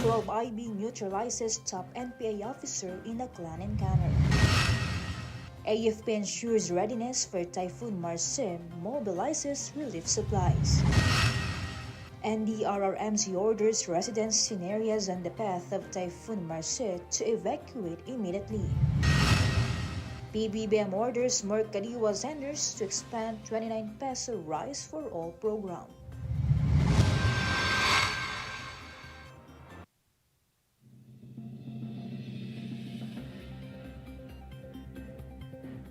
12 IB neutralizes top NPA officer in a clan encounter. AFP ensures readiness for Typhoon Marcin, mobilizes relief supplies. NDRRMC orders residents in areas on the path of Typhoon Marcin to evacuate immediately. PBBM orders Mercadiwa senders to expand 29 peso rice for all program.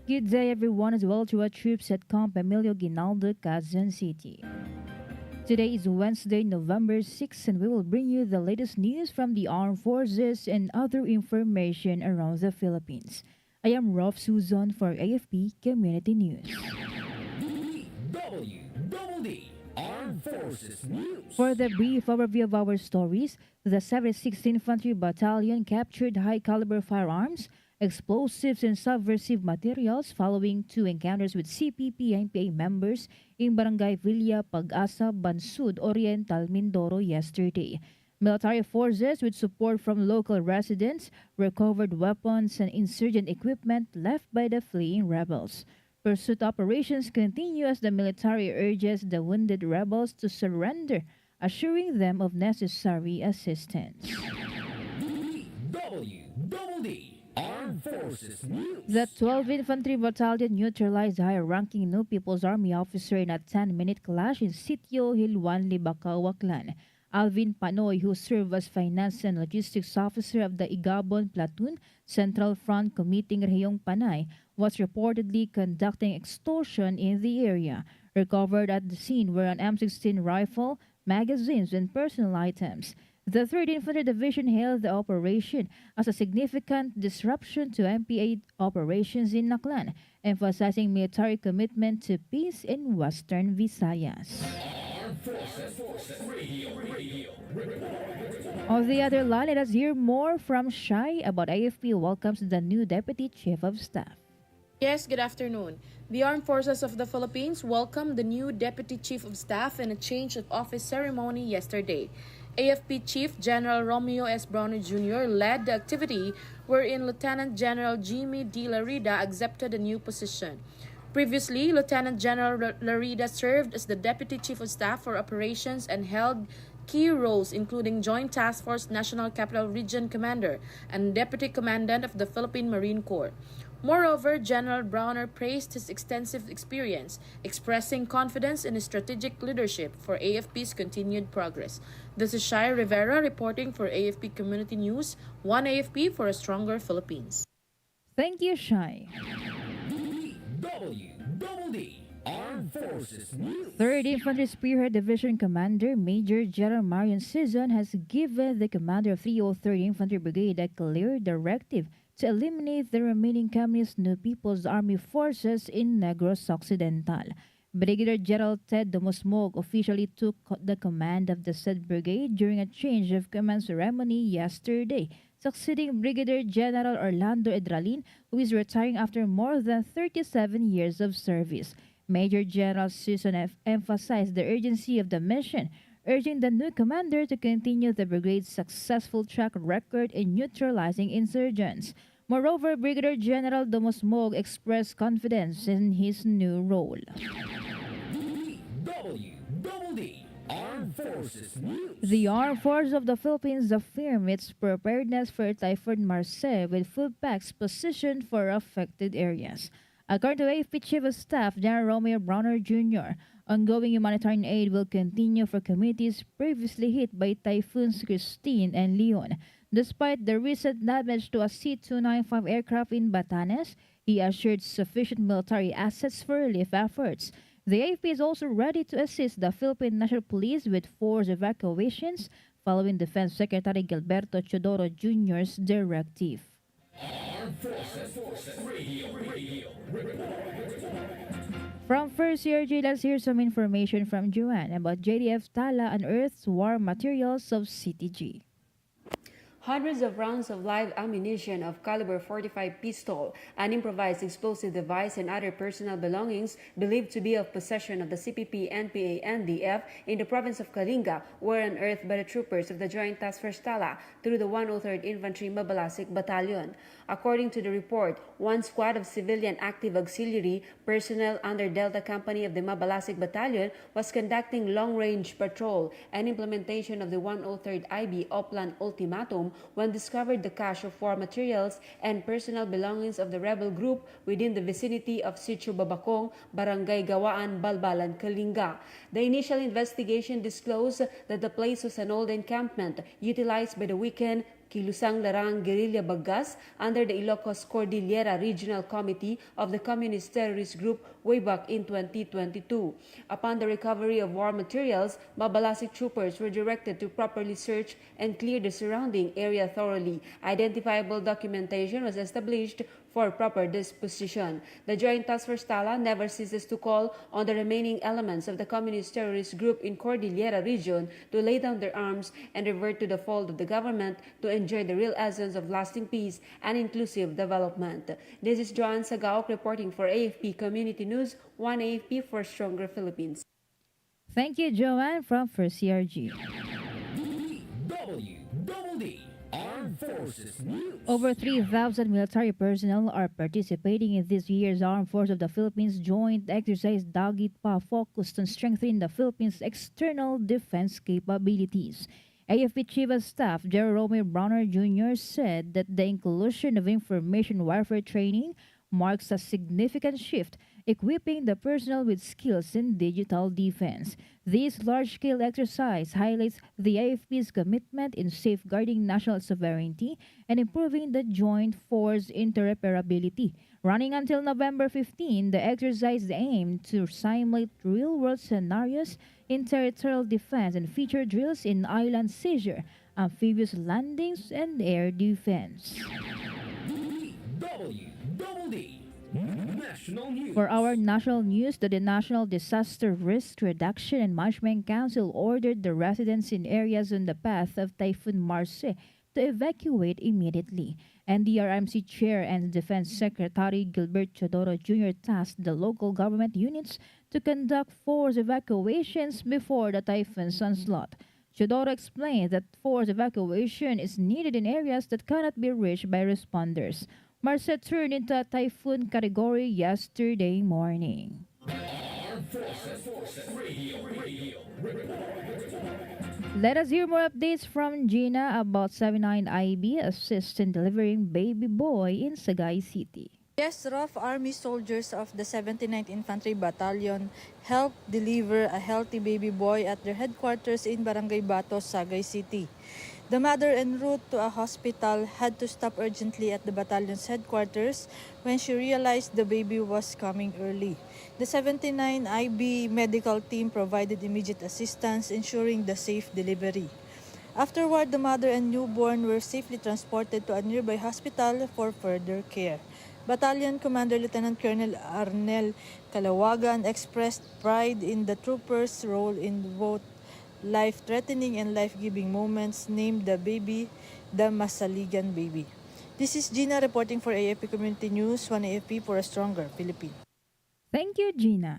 Good day everyone as well to our troops at Camp Emilio Ginaldo, Quezon City. Today is Wednesday, November 6, and we will bring you the latest news from the armed forces and other information around the Philippines. I am Rolf Suzon for AFP Community News. DWDD Armed Forces News. For the brief overview of our stories, the 76th Infantry Battalion captured high-caliber firearms, explosives, and subversive materials following two encounters with CPP-NPA members in Barangay Villa Pag-asa, Bansud, Oriental, Mindoro yesterday. Military forces, with support from local residents, recovered weapons and insurgent equipment left by the fleeing rebels. Pursuit operations continue as the military urges the wounded rebels to surrender, assuring them of necessary assistance. DWDD Armed Forces News. The 12th Infantry Battalion neutralized high-ranking New People's Army officer in a 10-minute clash in Sitio Hilwan, Libacao, Clan. Alvin Panoy, who served as Finance and Logistics Officer of the Igabon Platoon Central Front Committee Reyong Panay, was reportedly conducting extortion in the area. Recovered at the scene were an M16 rifle, magazines, and personal items. The 3rd Infantry Division hailed the operation as a significant disruption to MPA operations in Naklan, emphasizing military commitment to peace in Western Visayas. Armed Forces Radio. On the other line, let us hear more from Shai about AFP welcomes the new Deputy Chief of Staff. Yes, good afternoon. The Armed Forces of the Philippines welcomed the new Deputy Chief of Staff in a change of office ceremony yesterday. AFP Chief General Romeo S. Browner Jr. led the activity wherein Lieutenant General Jimmy D. Larida accepted a new position. Previously, Lieutenant General Larida served as the Deputy Chief of Staff for Operations and held key roles including Joint Task Force National Capital Region Commander and Deputy Commandant of the Philippine Marine Corps. Moreover, General Browner praised his extensive experience, expressing confidence in his strategic leadership for AFP's continued progress. This is Shai Rivera reporting for AFP Community News, One AFP for a Stronger Philippines. Thank you, Shai. DWDD Armed Forces News. 3rd Infantry Spearhead Division Commander Major General Marion Sizon has given the commander of 303rd Infantry Brigade a clear directive to eliminate the remaining Communist New People's Army forces in Negros Occidental. Brigadier General Ted Dumusmog officially took the command of the said brigade during a change of command ceremony yesterday, succeeding Brigadier General Orlando Edralin, who is retiring after more than 37 years of service. Major General Susan emphasized the urgency of the mission, urging the new commander to continue the brigade's successful track record in neutralizing insurgents. Moreover, Brigadier General Dumusmog expressed confidence in his new role. DWDD Armed Forces News. The Armed Forces of the Philippines affirm its preparedness for Typhoon Marcel with food packs positioned for affected areas. According to AFP Chief of Staff General Romeo Browner Jr., ongoing humanitarian aid will continue for communities previously hit by Typhoons Christine and Leon. Despite the recent damage to a C-295 aircraft in Batanes, he assured sufficient military assets for relief efforts. The AFP is also ready to assist the Philippine National Police with forced evacuations following Defense Secretary Gilberto Chodoro Jr.'s directive. Armed Forces Radio. From First CRG, let's hear some information from Joanne about JDF Tala unearths war materials of CTG. hundreds of rounds of live ammunition of caliber 45 pistol, an improvised explosive device, and other personal belongings believed to be of possession of the CPP, NPA, and DF in the province of Kalinga were unearthed by the troopers of the Joint Task Force Tala through the 103rd Infantry Mabalasik Battalion. According to the report, one squad of civilian active auxiliary personnel under Delta Company of the Mabalasik Battalion was conducting long-range patrol and implementation of the 103rd IB Oplan Ultimatum when discovered the cache of war materials and personal belongings of the rebel group within the vicinity of Sitio Babakong, Barangay Gawaan, Balbalan, Kalinga. The initial investigation disclosed that the place was an old encampment utilized by the weekend Kilusang Larang Guerrilla Bagas under the Ilocos Cordillera Regional Committee of the Communist Terrorist Group way back in 2022. Upon the recovery of war materials, Mabalasik troopers were directed to properly search and clear the surrounding area thoroughly. Identifiable documentation was established for proper disposition. The Joint Task Force Tala never ceases to call on the remaining elements of the Communist Terrorist Group in Cordillera Region to lay down their arms and revert to the fold of the government to enjoy the real essence of lasting peace and inclusive development. This is Joanne Sagaok reporting for AFP Community News, 1 AFP for Stronger Philippines. Thank you, Joanne from First CRG. DWDD Armed Forces News. Over 3,000 military personnel are participating in this year's Armed Forces of the Philippines Joint Exercise Dagit Pa, focused on strengthening the Philippines' external defense capabilities. AFP Chief of Staff Jerome Browner Jr. said that the inclusion of information warfare training marks a significant shift, equipping the personnel with skills in digital defense. This large-scale exercise highlights the AFP's commitment in safeguarding national sovereignty and improving the joint force interoperability. Running until November 15, the exercise aimed to simulate real-world scenarios in territorial defense and feature drills in island seizure, amphibious landings, and air defense. DWDD National News. For our national news, the National Disaster Risk Reduction and Management Council ordered the residents in areas on the path of Typhoon Marce to evacuate immediately. NDRMC Chair and Defense Secretary Gilbert Chodoro Jr. tasked the local government units to conduct forced evacuations before the typhoon's onslaught. Chodoro explained that forced evacuation is needed in areas that cannot be reached by responders. Marce turned into a typhoon category yesterday morning. Armed Forces Radio. Let us hear more updates from Gina about 79 IB assists in delivering baby boy in Sagay City. Yes, rough Army soldiers of the 79th Infantry Battalion helped deliver a healthy baby boy at their headquarters in Barangay Bato, Sagay City. The mother en route to a hospital had to stop urgently at the battalion's headquarters when she realized the baby was coming early. The 79 IB medical team provided immediate assistance, ensuring the safe delivery. Afterward, the mother and newborn were safely transported to a nearby hospital for further care. Battalion Commander Lieutenant Colonel Arnel Calawagan expressed pride in the troopers' role in both life-threatening and life-giving moments, named the baby the Masaligan baby. This is Gina reporting for AFP Community News, 1 AFP for a Stronger Philippines. Thank you, Gina.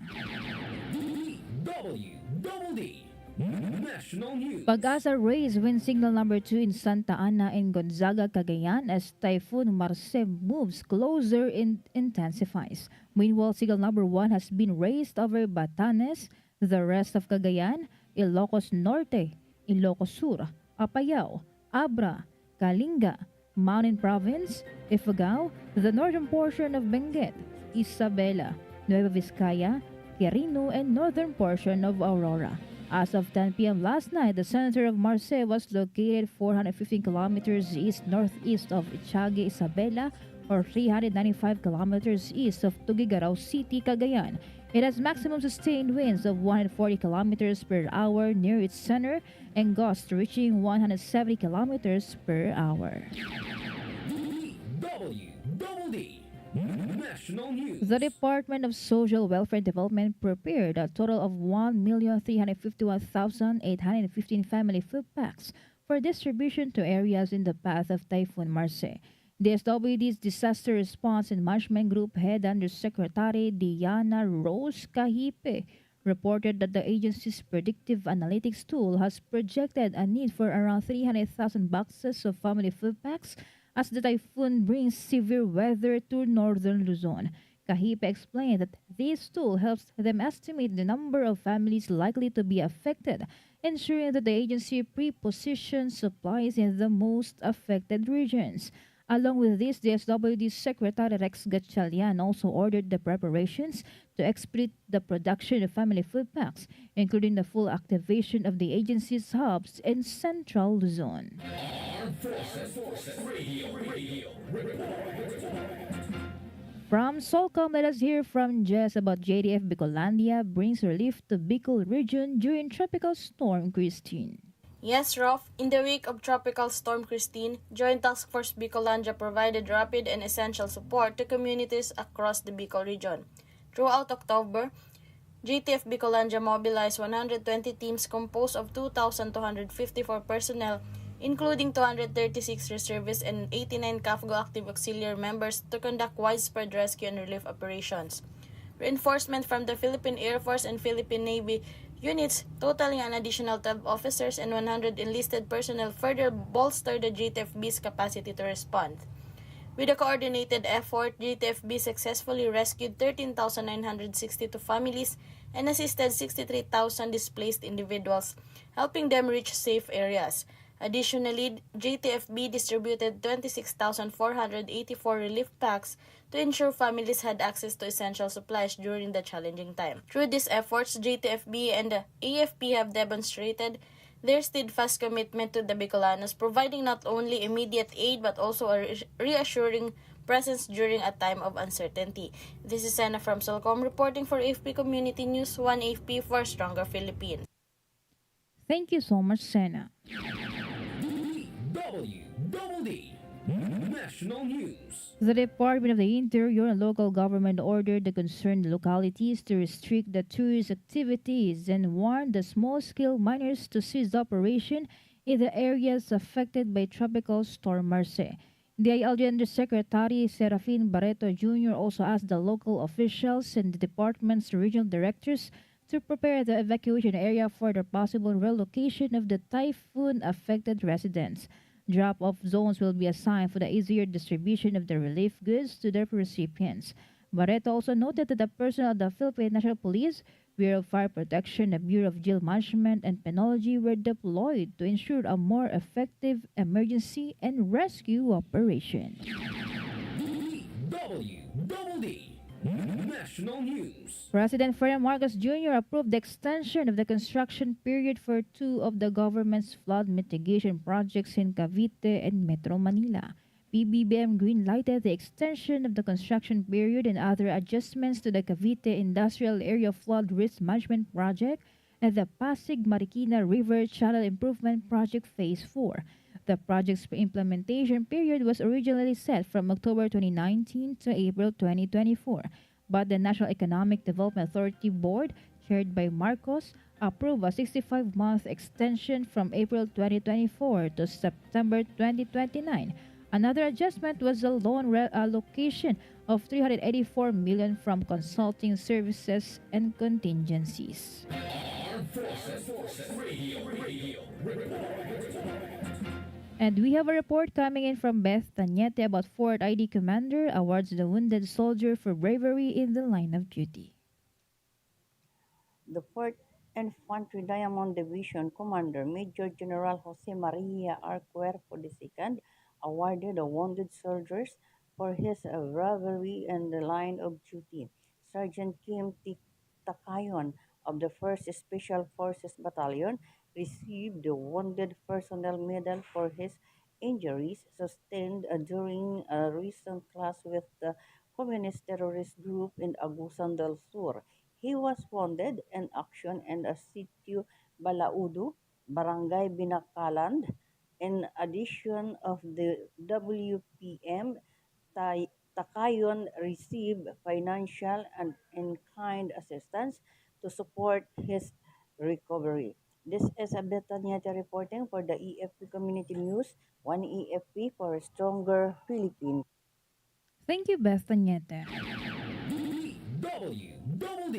DWDD National News. Pag-asa raised wind signal number 2 in Santa Ana and Gonzaga, Cagayan as Typhoon Marce moves closer and intensifies. Meanwhile, signal number 1 has been raised over Batanes, the rest of Cagayan, Ilocos Norte, Ilocos Sur, Apayao, Abra, Kalinga, Mountain Province, Ifugao, the northern portion of Benguet, Isabela, Nueva Vizcaya, Quirino, and northern portion of Aurora. As of 10 p.m. last night, the center of Marce was located 415 kilometers east-northeast of Itiague, Isabela, or 395 kilometers east of Tuguegarao City, Cagayan. It has maximum sustained winds of 140 kilometers per hour near its center and gusts reaching 170 kilometers per hour. DWDD National News. The Department of Social Welfare and Development prepared a total of 1,351,815 family food packs for distribution to areas in the path of Typhoon Marse. The SWD's Disaster Response and Management Group Head Undersecretary Diana Rose Kahipe reported that the agency's predictive analytics tool has projected a need for around 300,000 boxes of family food packs as the typhoon brings severe weather to northern Luzon. Kahipe explained that this tool helps them estimate the number of families likely to be affected, ensuring that the agency pre-positions supplies in the most affected regions. Along with this, the SWD Secretary Rex Gatchalian also ordered the preparations to expedite the production of family food packs, including the full activation of the agency's hubs in Central Luzon. Armed Forces Radio. From Solcom, let us hear from Jess about JDF Bicolandia brings relief to Bicol region during Tropical Storm Christine. Yes, Rolf. In the wake of Tropical Storm Christine, Joint Task Force Bicolandia provided rapid and essential support to communities across the Bicol region. Throughout October, JTF Bicolandia mobilized 120 teams composed of 2,254 personnel, including 236 reservists and 89 CAFGO active auxiliary members to conduct widespread rescue and relief operations. Reinforcement from the Philippine Air Force and Philippine Navy units, totaling an additional 12 officers and 100 enlisted personnel, further bolstered the GTFB's capacity to respond. With a coordinated effort, GTFB successfully rescued 13,962 families and assisted 63,000 displaced individuals, helping them reach safe areas. Additionally, JTFB distributed 26,484 relief packs to ensure families had access to essential supplies during the challenging time. Through these efforts, JTFB and the AFP have demonstrated their steadfast commitment to the Bicolanos, providing not only immediate aid but also a reassuring presence during a time of uncertainty. This is Sana from Solcom reporting for AFP Community News, 1 AFP for Stronger Philippines. Thank you so much, Sena. DWDD National News. The Department of the Interior and local government ordered the concerned localities to restrict the tourist activities and warned the small-scale miners to cease operation in the areas affected by Tropical Storm Marce. The ILG Undersecretary Serafin Barreto Jr. also asked the local officials and the department's regional directors to prepare the evacuation area for the possible relocation of the typhoon-affected residents. Drop-off zones will be assigned for the easier distribution of the relief goods to their recipients. Barreto also noted that the personnel of the Philippine National Police, Bureau of Fire Protection, the Bureau of Jail Management, and Penology were deployed to ensure a more effective emergency and rescue operation. DWDD National News. President Ferdinand Marcos Jr. approved the extension of the construction period for two of the government's flood mitigation projects in Cavite and Metro Manila. PBBM green-lighted the extension of the construction period and other adjustments to the Cavite Industrial Area Flood Risk Management Project and the Pasig-Marikina River Channel Improvement Project Phase 4. The project's implementation period was originally set from October 2019 to April 2024, but the National Economic Development Authority Board, chaired by Marcos, approved a 65-month extension from April 2024 to September 2029. Another adjustment was the loan allocation of 384 million from consulting services and contingencies. Armed Forces Radio. And we have a report coming in from Beth Tanyete about Fort ID Commander awards the wounded soldier for bravery in the line of duty. The 4th Infantry Diamond Division Commander Major General Jose Maria R. Cuerpo II awarded the wounded soldiers for his bravery in the line of duty. Sergeant Kim Takayon of the 1st Special Forces Battalion received the Wounded Personnel Medal for his injuries sustained during a recent clash with the communist terrorist group in Agusan del Sur. He was wounded in action in a sitio Balaudu, Barangay Binakaland. In addition of the WPM, Takayon received financial and in-kind assistance to support his recovery. This is a Betanieta reporting for the AFP Community News, one AFP for a stronger Philippines. Thank you, Beth Tanyete. DWDD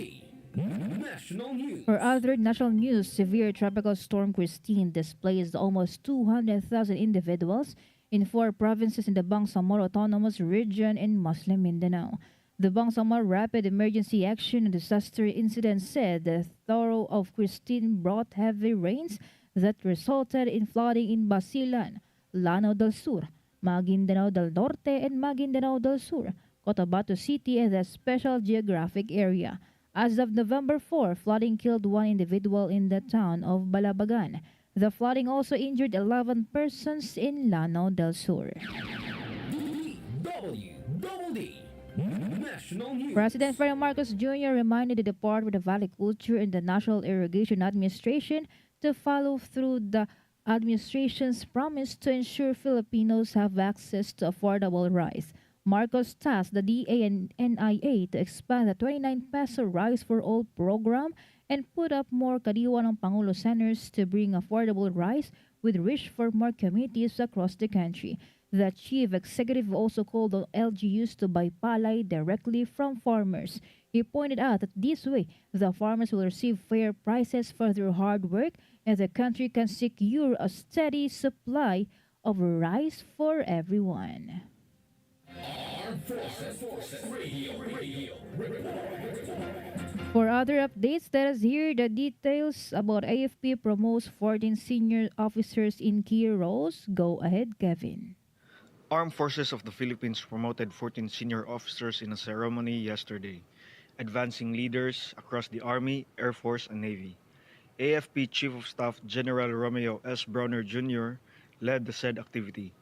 National News. For other national news, severe tropical storm Christine displaced almost 200,000 individuals in four provinces in the Bangsamoro Autonomous Region in Muslim Mindanao. The Bangsamoro Rapid Emergency Action and Disaster Incident said the thorough of Christine brought heavy rains that resulted in flooding in Basilan, Lanao del Sur, Maguindanao del Norte, and Maguindanao del Sur, Cotabato City, and the Special Geographic Area. As of November 4, flooding killed one individual in the town of Balabagan. The flooding also injured 11 persons in Lanao del Sur. DWDD National News. President Ferdinand Marcos Jr. reminded the Department of Agriculture and the National Irrigation Administration to follow through the administration's promise to ensure Filipinos have access to affordable rice. Marcos tasked the DA and NIA to expand the 29 peso Rice for All program and put up more Kadiwa ng Pangulo centers to bring affordable rice with reach for more communities across the country. The chief executive also called on LGUs to buy palay directly from farmers. He pointed out that this way, the farmers will receive fair prices for their hard work and the country can secure a steady supply of rice for everyone. Armed Forces Radio. For other updates, let us hear the details about AFP promotes 14 senior officers in key roles. Go ahead, Kevin. Armed Forces of the Philippines promoted 14 senior officers in a ceremony yesterday, advancing leaders across the Army, Air Force, and Navy. AFP Chief of Staff General Romeo S. Browner Jr. led the said activity.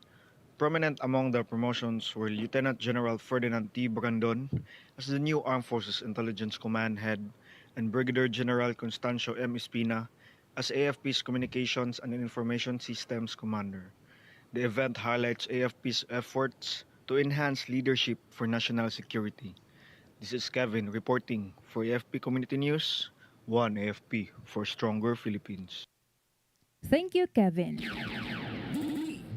Prominent among the promotions were Lieutenant General Ferdinand T. Brandon as the new Armed Forces Intelligence Command Head and Brigadier General Constancio M. Espina as AFP's Communications and Information Systems Commander. The event highlights AFP's efforts to enhance leadership for national security. This is Kevin reporting for AFP Community News, one AFP for stronger Philippines. Thank you, Kevin.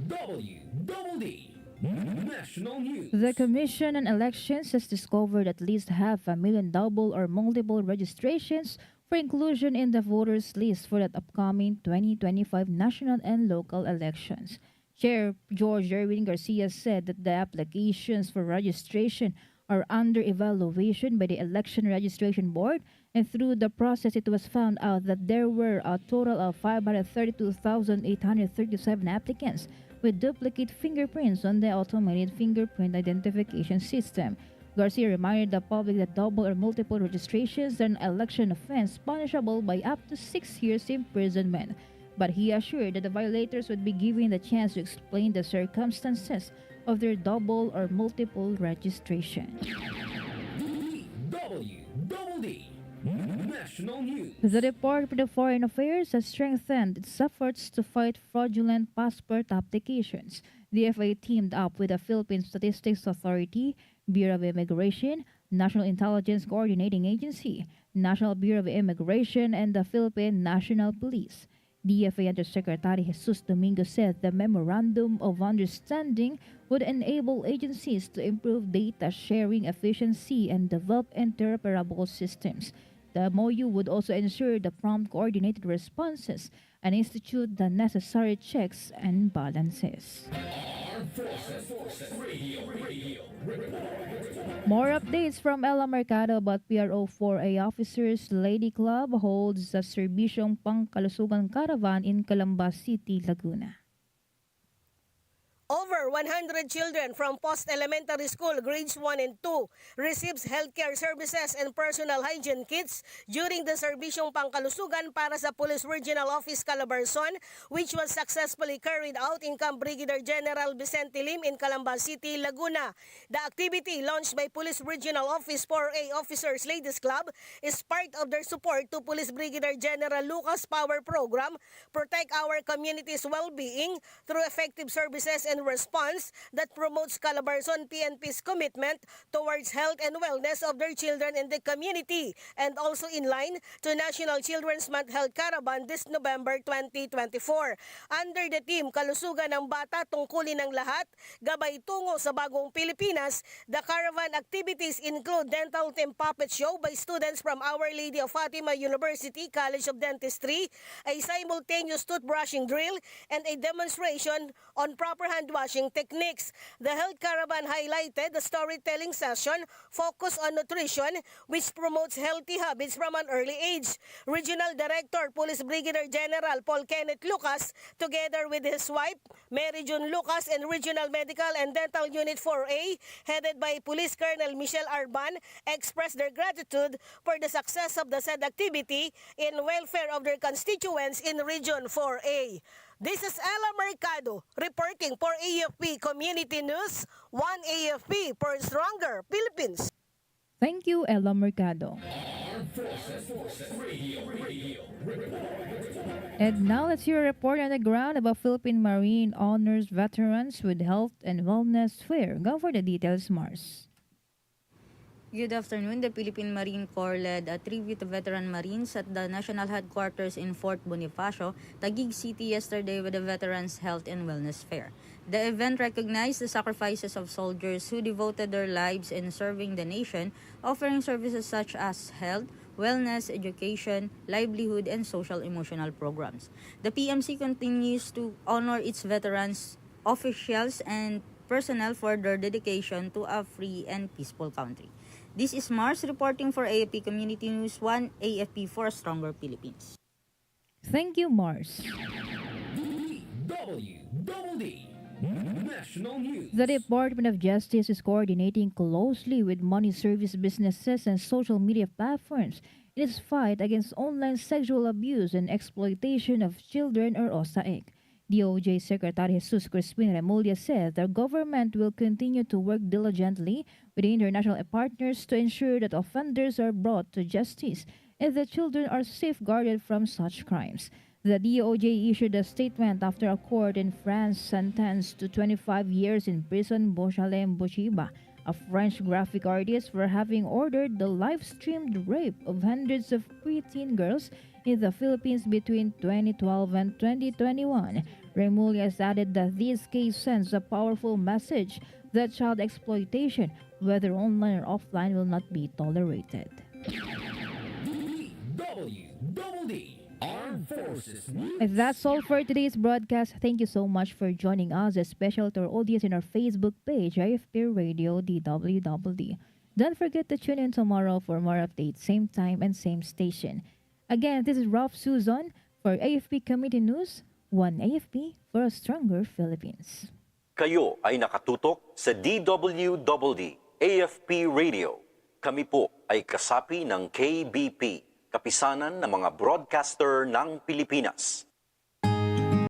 DWDD National News. The Commission on Elections has discovered at least 500,000 double or multiple registrations for inclusion in the voters list for the upcoming 2025 national and local elections. Chair George Erwin Garcia said that the applications for registration are under evaluation by the Election Registration Board, and through the process it was found out that there were a total of 532,837 applicants with duplicate fingerprints on the automated fingerprint identification system. Garcia reminded the public that double or multiple registrations are an election offense punishable by up to 6 years imprisonment. But he assured that the violators would be given the chance to explain the circumstances of their double or multiple registration. DWDD National News. The Department of Foreign Affairs has strengthened its efforts to fight fraudulent passport applications. The FA teamed up with the Philippine Statistics Authority, Bureau of Immigration, National Intelligence Coordinating Agency, National Bureau of Immigration, and the Philippine National Police. DFA Undersecretary Jesus Domingo said the Memorandum of Understanding would enable agencies to improve data sharing efficiency and develop interoperable systems. The MOU would also ensure the prompt coordinated responses and institute the necessary checks and balances. Armed Forces Radio. More updates from Ella Mercado about PRO-4A officers. Lady Club holds a Serbisyong Pangkalusugan Caravan in Calamba City, Laguna. Over 100 children from post-elementary school grades 1 and 2 receives healthcare services and personal hygiene kits during the Serbisyong Pangkalusugan para sa Police Regional Office Calabarzon, which was successfully carried out in Camp Brigadier General Vicente Lim in Calamba City, Laguna. The activity launched by Police Regional Office 4A Officers Ladies Club is part of their support to Police Brigadier General Lucas Power Program, Protect Our Community's Well-Being through effective services and response funds that promotes Calabarzon PNP's commitment towards health and wellness of their children in the community, and also in line to National Children's Month Health Caravan this November 2024. Under the theme Kalusugan ng Bata, Tungkulin ng Lahat, Gabay Tungo sa Bagong Pilipinas, the caravan activities include dental team puppet show by students from Our Lady of Fatima University College of Dentistry, a simultaneous toothbrushing drill, and a demonstration on proper hand washing techniques. The health caravan highlighted the storytelling session focused on nutrition, which promotes healthy habits from an early age. Regional Director Police Brigadier General Paul Kenneth Lucas, together with his wife Mary June Lucas, and Regional Medical and Dental Unit 4A, headed by Police Colonel Michelle Arban, expressed their gratitude for the success of the said activity in welfare of their constituents in Region 4A. This is Ella Mercado reporting for AFP Community News, 1 AFP for Stronger Philippines. Thank you, Ella Mercado. And now let's hear a report on the ground about Philippine Marine Honors veterans with health and wellness fair. Go for the details, Mars. Good afternoon. The Philippine Marine Corps led a tribute to veteran Marines at the national headquarters in Fort Bonifacio, Taguig City yesterday with the Veterans Health and Wellness Fair. The event recognized the sacrifices of soldiers who devoted their lives in serving the nation, offering services such as health, wellness, education, livelihood, and social-emotional programs. The PMC continues to honor its veterans, officials, and personnel for their dedication to a free and peaceful country. This is Mars reporting for AFP Community News 1, AFP for a Stronger Philippines. Thank you, Mars. DWDD National News. The Department of Justice is coordinating closely with money service businesses and social media platforms in its fight against online sexual abuse and exploitation of children, or OSAIC. DOJ Secretary Jesus Crispin Remulla said the government will continue to work diligently with the international partners to ensure that offenders are brought to justice and that children are safeguarded from such crimes. The DOJ issued a statement after a court in France sentenced to 25 years in prison Beauchalem Bouchiba, a French graphic artist, for having ordered the live-streamed rape of hundreds of preteen girls in the Philippines between 2012 and 2021. Remulla has added that this case sends a powerful message that child exploitation, whether online or offline, will not be tolerated. DWDD Armed Forces News. And that's all for today's broadcast. Thank you so much for joining us, especially to our audience in our Facebook page, AFP Radio DWDD. Don't forget to tune in tomorrow for more updates, same time and same station. Again, this is Ralph Susan for AFP Community News, 1 AFP for a Stronger Philippines. Kayo ay nakatutok sa DWDD AFP Radio. Kami po ay kasapi ng KBP, Kapisanan ng mga Broadcaster ng Pilipinas.